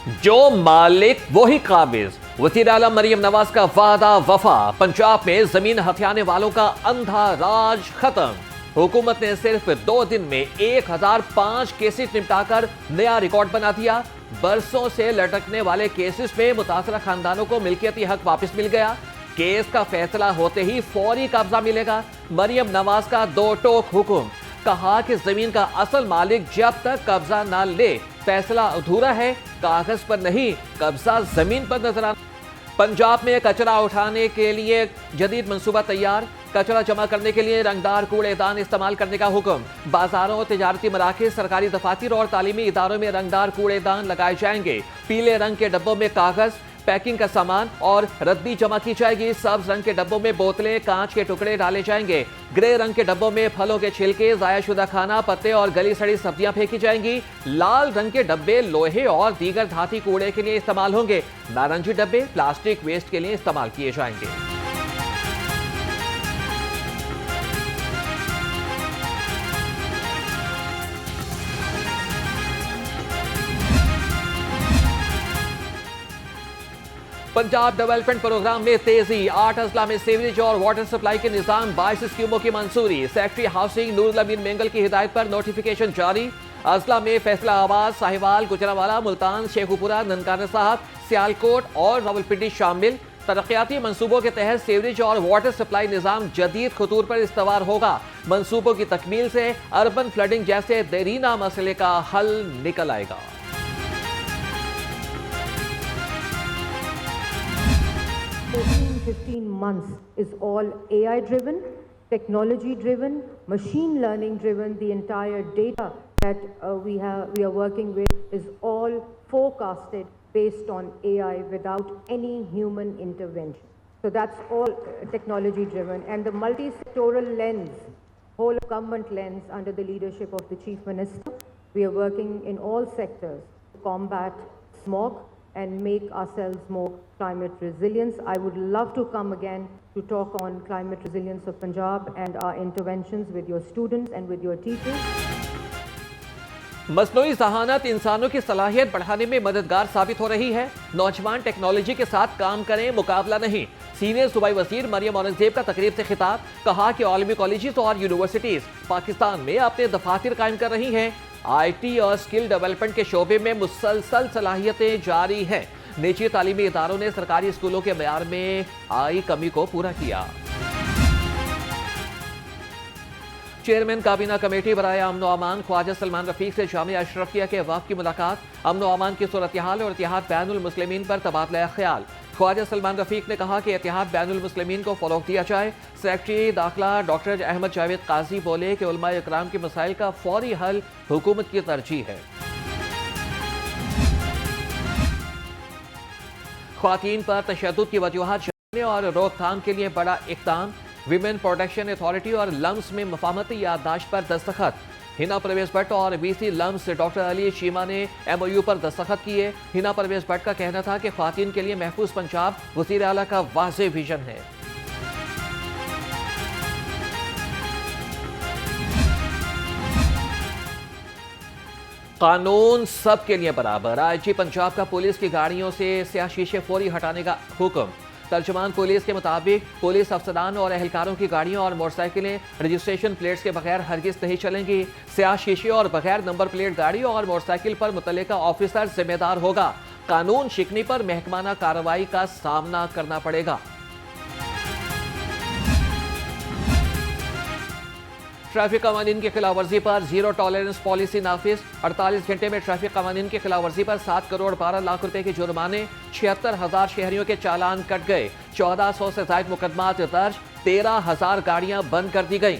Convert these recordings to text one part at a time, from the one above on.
जो मालिक वही काबिज। वज़ीर आला मरियम नवाज का वादा वफा। पंजाब में जमीन हथियाने वालों का अंधा राज खत्म। हुकूमत ने सिर्फ 2 दिन में 1005 केसेस निपटाकर नया रिकॉर्ड बना दिया। बरसों से लटकने वाले केसेस में मुतासरा खानदानों को मिल्कियती हक वापस मिल गया। केस का फैसला होते ही फौरी कब्जा मिलेगा। मरियम नवाज का 2 टोक हुक्म। कहा कि जमीन का असल मालिक जब तक कब्जा ना ले फैसला अधूरा है। कागज पर नहीं, कब्जा जमीन पर नजर आना। पंजाब में कचरा उठाने के लिए जदीद मंसूबा तैयार। कचरा जमा करने के लिए रंगदार कूड़ेदान इस्तेमाल करने का हुक्म। बाजारों, तिजारती मराकज, सरकारी दफातर और तालीमी इदारों में रंगदार कूड़ेदान लगाए जाएंगे। पीले रंग के डब्बों में कागज, पैकिंग का सामान और रद्दी जमा की जाएगी। सब्ज रंग के डब्बों में बोतलें, कांच के टुकड़े डाले जाएंगे। ग्रे रंग के डब्बों में फलों के छिलके, जायाशुदा खाना, पत्ते और गली सड़ी सब्जियां फेंकी जाएंगी। लाल रंग के डब्बे लोहे और दीगर धाती कूड़े के लिए इस्तेमाल होंगे। नारंगी डब्बे प्लास्टिक वेस्ट के लिए इस्तेमाल किए जाएंगे। पंजाब डेवलपमेंट प्रोग्राम में तेजी। 8 अजला में सीवरेज और वाटर सप्लाई के निजाम 22 स्कीमों की मंजूरी। सेक्रेटरी हाउसिंग नूरुल अमीन मेंगल की हिदायत पर नोटिफिकेशन जारी। अजला में फैसलाबाद, साहिवाल, गुजरांवाला, मुल्तान, शेखुपुरा, ननकाना साहब, सियालकोट और रावलपिंडी शामिल। तरक्याती मंसूबों के तहत सीवरेज और वाटर सप्लाई निजाम जदीद खतूर पर इस्तवार होगा। मंसूबों की तकमील से अर्बन फ्लडिंग जैसे देरीना मसले का हल निकल आएगा। 15 months is all AI driven, technology driven, machine learning driven. The entire data that we are working with is all forecasted based on AI without any human intervention. So that's all technology driven, and the multi-sectoral lens, whole of government lens under the leadership of the Chief Minister. We are working in all sectors to combat smog and make ourselves more climate resilient. I would love to come again to talk on climate resilience of Punjab and our interventions with your students and with your teachers. मसनूई ज़हानत इंसानों की सलाहियत बढ़ाने में मददगार साबित हो रही है। नौजवान टेक्नोलॉजी के साथ काम करें, मुकाबला नहीं। सीनियर सूबाई वजीर मरियम औरंगजेब का तकरीब से खिताब। कहा कि आलमी कॉलेजेस और यूनिवर्सिटीज पाकिस्तान में अपने दफातर कायम कर रही हैं। IT और स्किल डेवलपमेंट के शोबे में मुसलसल सलाहियतें जारी हैं। निजी तालीमी इदारों ने सरकारी स्कूलों के मयार में आई कमी को पूरा किया। चेयरमैन काबीना कमेटी बराए अमन व अमान ख्वाजा सलमान रफीक से जामिया अशरफिया के वफ़द की मुलाकात। अमन व अमान की सूरत हाल और इत्तेहाद बैनुल मुस्लिमीन पर तबादला ख्याल। ख्वाजा सलमान रफीक ने कहा कि इत्तेहाद बैनुल मुस्लिमीन को फ़रोग़ दिया जाए। सेक्रेटरी दाखिला डॉक्टर अहमद जावेद काजी बोले कि उलमा इकराम के मसाइल का फौरी हल हुकूमत की तरजीह है। ख्वातीन पर तशद्दुद की वजूहात जानने और रोकथाम के लिए बड़ा इक़दाम। विमेन प्रोटेक्शन अथॉरिटी और लम्स में मफाहमती याददाश्त पर दस्तखत। हिना परवेज भट्ट और VC लम्स डॉक्टर अली शीमा ने MOU पर दस्तखत किए। हिना परवेज भट्ट का कहना था कि ख्वातीन के लिए महफूज पंजाब वज़ीर आला का वाज़ेह विजन है। कानून सब के लिए बराबर। IG पंजाब का पुलिस की गाड़ियों से स्याह शीशे फौरी हटाने का हुक्म। तर्जुमान पुलिस के मुताबिक पुलिस अफसरान और एहलकारों की गाड़ियों और मोटरसाइकिलें रजिस्ट्रेशन प्लेट्स के बगैर हरगिज नहीं चलेंगी। स्याह शीशे और बगैर नंबर प्लेट गाड़ी और मोटरसाइकिल पर मुतल्लिका ऑफिसर जिम्मेदार होगा। कानून शिकनी पर महकमाना कार्रवाई का सामना करना पड़ेगा। ट्रैफिक कवानीन की खिलाफवर्जी पर 0 टॉलरेंस पॉलिसी नाफिज। 48 घंटे में ट्रैफिक कवानीन की खिलाफवर्जी पर 7 करोड़ 12 लाख रुपए के जुर्माने। 76,000 शहरियों के चालान कट गए। 1400 से ज्यादा मुकदमात दर्ज। 13,000 गाड़ियां बंद कर दी गई।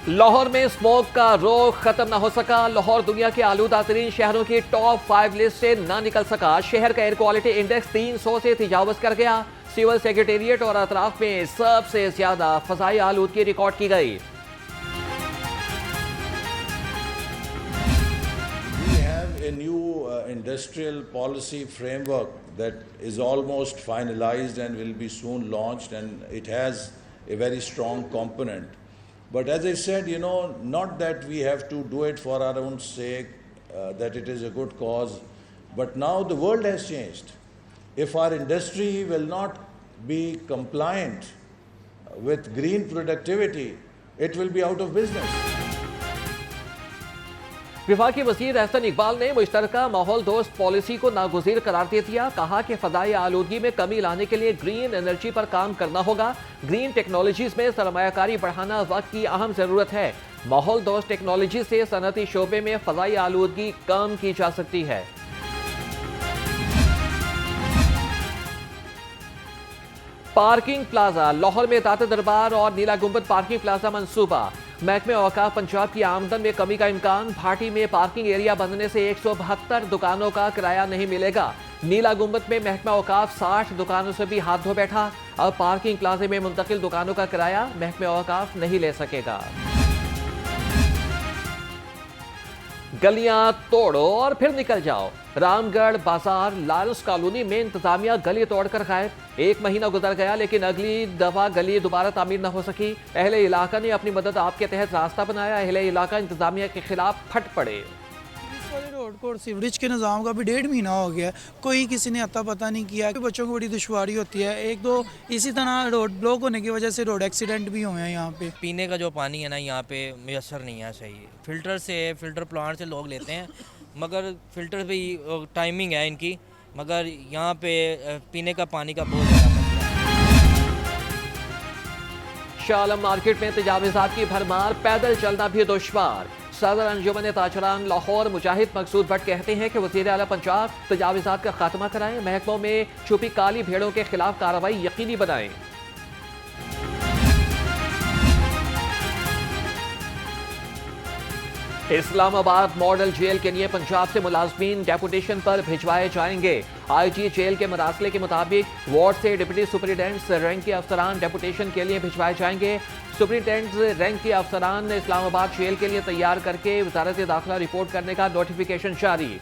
लाहौर में स्मोक का रोग खत्म न हो सका। लाहौर दुनिया के आलूदा तरीन शहरों की टॉप 5 लिस्ट से न निकल सका। शहर का एयर क्वालिटी इंडेक्स 300 से तजावज कर गया। सिविल सेक्रेटेरिएट और अतराफ में सबसे ज्यादा फजाई आलूदगी रिकॉर्ड की गई। We have a new industrial policy framework that is almost finalized and will be soon launched, and it has a very strong component But as I said, not that we have to do it for our own sake, that it is a good cause, but now the world has changed. If our industry will not be compliant with green productivity, it will be out of business. विभागीय वजीर एहसन इकबाल ने मुश्तरका माहौल दोस्त policy को नागुज़ीर करार दे दिया। कहा कि फ़ज़ाई आलूदगी में कमी लाने के लिए ग्रीन एनर्जी पर काम करना होगा। ग्रीन टेक्नोलॉजीज में सरमायाकारी बढ़ाना वक्त की अहम ज़रूरत है। माहौल दोस्त टेक्नोलॉजी से सनअती शोबे में फ़ज़ाई आलूदगी कम की जा सकती है। पार्किंग प्लाजा लाहौर में दाता दरबार और नीला गुंबद पार्किंग प्लाजा मंसूबा। महकमे औकाफ पंजाब की आमदन में कमी का इम्कान। भाटी में पार्किंग एरिया बनने से 172 दुकानों का किराया नहीं मिलेगा। नीला गुंबद में महकमा औकाफ 60 दुकानों से भी हाथ धो बैठा। अब पार्किंग प्लाजे में मुंतकिल दुकानों का किराया महकमे औकाफ नहीं ले सकेगा। गलियां तोड़ो और फिर निकल जाओ। रामगढ़ बाजार लारस कॉलोनी में इंतजामिया गली तोड़कर गायब। 1 महीना गुजर गया लेकिन अगली दफा गली दोबारा तामीर न हो सकी। अहले इलाका ने अपनी मदद आपके तहत रास्ता बनाया। अहले इलाका इंतजामिया के खिलाफ फट पड़े। रोड को और सीवरेज के निज़ाम का भी 1.5 महीना हो गया, कोई किसी ने अता पता नहीं किया। बच्चों को बड़ी दुश्वारी होती है। एक दो इसी तरह रोड ब्लॉक होने की वजह से रोड एक्सीडेंट भी हुए हैं। यहाँ पे पीने का जो पानी है ना यहाँ पे मैसर नहीं है सही। फिल्टर प्लांट से लोग लेते हैं, मगर फिल्टर भी टाइमिंग है इनकी, मगर यहाँ पे पीने का पानी का बहुत ज़्यादा मसला है। शालम मार्केट में तजावीज़ात की भरमार, पैदल चलना भी दुश्वार। सदर अंजुमन ताजरान लाहौर मुजाहिद मकसूद भट्ट कहते हैं कि वज़ीर आला पंजाब तजावीज़ात का खात्मा कराएं, महकमों में छुपी काली भेड़ों के खिलाफ कार्रवाई यकीनी बनाएं। इस्लामाबाद मॉडल जेल के लिए पंजाब से मुलाजमीन डेपुटेशन पर भिजवाए जाएंगे। IG जेल के मरासले के मुताबिक वार्ड से डिप्टी सुपरिटेंडेंट रैंक के अफसरान डेपुटेशन के लिए भिजवाए जाएंगे। सुपरिटेंडेंट रैंक के अफसरान इस्लामाबाद जेल के लिए तैयार करके वजारत दाखिला रिपोर्ट करने का नोटिफिकेशन जारी।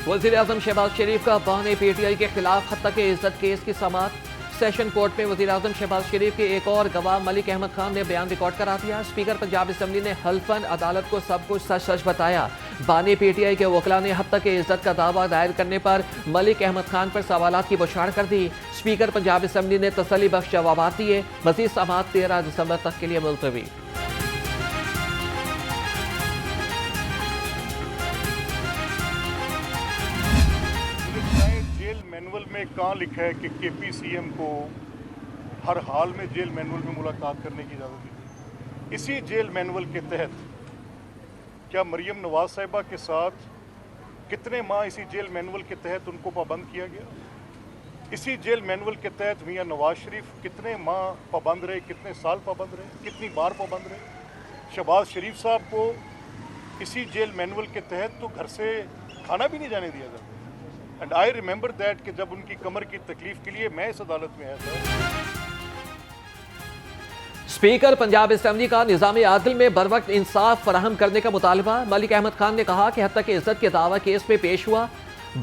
वज़ीर-ए-आज़म शहबाज शरीफ का बहाने PTI के खिलाफ हत्या के इज्जत केस की समाअत। सेशन कोर्ट में वज़ीर-ए-आज़म शहबाज शरीफ के एक और गवाह मलिक अहमद खान ने बयान रिकॉर्ड करा दिया। स्पीकर पंजाब असम्बली ने हल्फन अदालत को सब कुछ सच सच बताया। बानी PTI के वकला ने हत्या के इज्जत का दावा दायर करने पर मलिक अहमद खान पर सवालात की बौछार कर दी। स्पीकर पंजाब असम्बली ने तसल्ली बख्श जवाब दिए। मज़ीद समाअत 13 दिसंबर तक के लिए मुलतवी। मैनुअल में कहाँ लिखा है कि KPCM को हर हाल में जेल मैनुअल में मुलाकात करने की इजाज़त दी? इसी जेल मैनुअल के तहत क्या मरियम नवाज साहिबा के साथ कितने माह इसी जेल मैनुअल के तहत उनको पाबंद किया गया? इसी जेल मैनुअल के तहत मियां नवाज शरीफ कितने माह पाबंद रहे, कितने साल पाबंद रहे, कितनी बार पाबंद रहे? शहबाज शरीफ साहब को इसी जेल मैनुअल के तहत तो घर से खाना भी नहीं जाने दिया जाता। एंड आई रिमेंबर दैट कि जब उनकी कमर की तकलीफ के लिए मैं इस अदालत में आया था। स्पीकर पंजाब असम्बली का निज़ाम आदिल में बर वक्त इंसाफ फराहम करने का मुतालबा। मलिक अहमद खान ने कहा कि हत्या की इज्जत के दावा केस में पेश हुआ।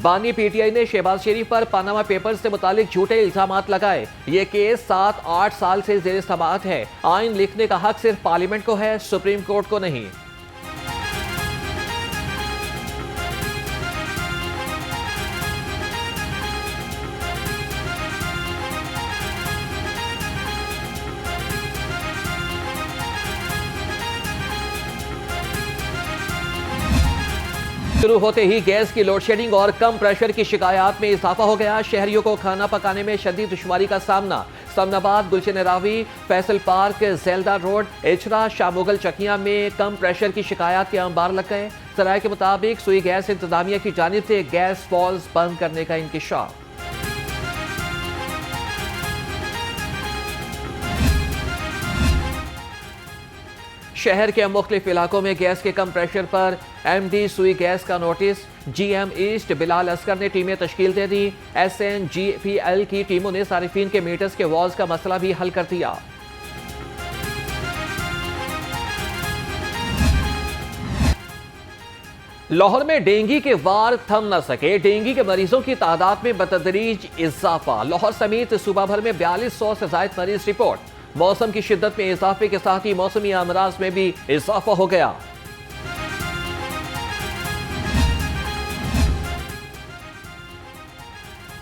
बानी PTI ने शहबाज शरीफ पर पानामा पेपर्स से मुतालिक झूठे इल्जामात लगाए। ये केस 7-8 साल से ज़ेर समाअत है। आइन लिखने का हक सिर्फ पार्लियामेंट को है, सुप्रीम कोर्ट को नहीं। शुरू होते ही गैस की लोड शेडिंग और कम प्रेशर की शिकायत में इजाफा हो गया। शहरियों को खाना पकाने में शदीद दुश्वारी का सामना। समनाबाद, गुलशन रावी, फैसल पार्क, ज़ेल्दा रोड, इचरा, शाहमुगल चकिया में कम प्रेशर की शिकायत के अंबार लग गए। सराय के मुताबिक सुई गैस इंतजामिया की जानिब से गैस फॉल्स बंद करने का इंकिशाफ। शहर के मुख्तलिफ इलाकों में गैस के कम प्रेशर पर MD सुई गैस का notice. GM east Bilal Asghar ने टीमें तश्कील दे दी। SNGPL की टीमों ने सारिफीन के मीटर्स के वॉल्स का मसला भी हल कर दिया। लाहौर में डेंगू के वार थम न सके, डेंगू के मरीजों की तादाद में बतदरीज इजाफा। लाहौर समेत सूबा भर में 4200 से ज्यादा मरीज रिपोर्ट। मौसम की शिद्दत में इजाफे के साथ ही मौसमी अमराज में भी इजाफा हो गया।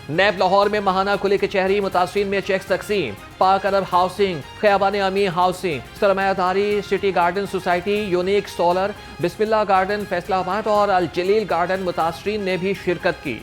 नैब लाहौर में महाना खुले कचहरी, मुतासरीन में चेक तकसीम। पाक अरब हाउसिंग, खयाबान अमीर हाउसिंग, सरमायादारी city garden society, unique solar, Bismillah garden Faisalabad और अल जलील गार्डन मुतासरीन ने भी शिरकत की।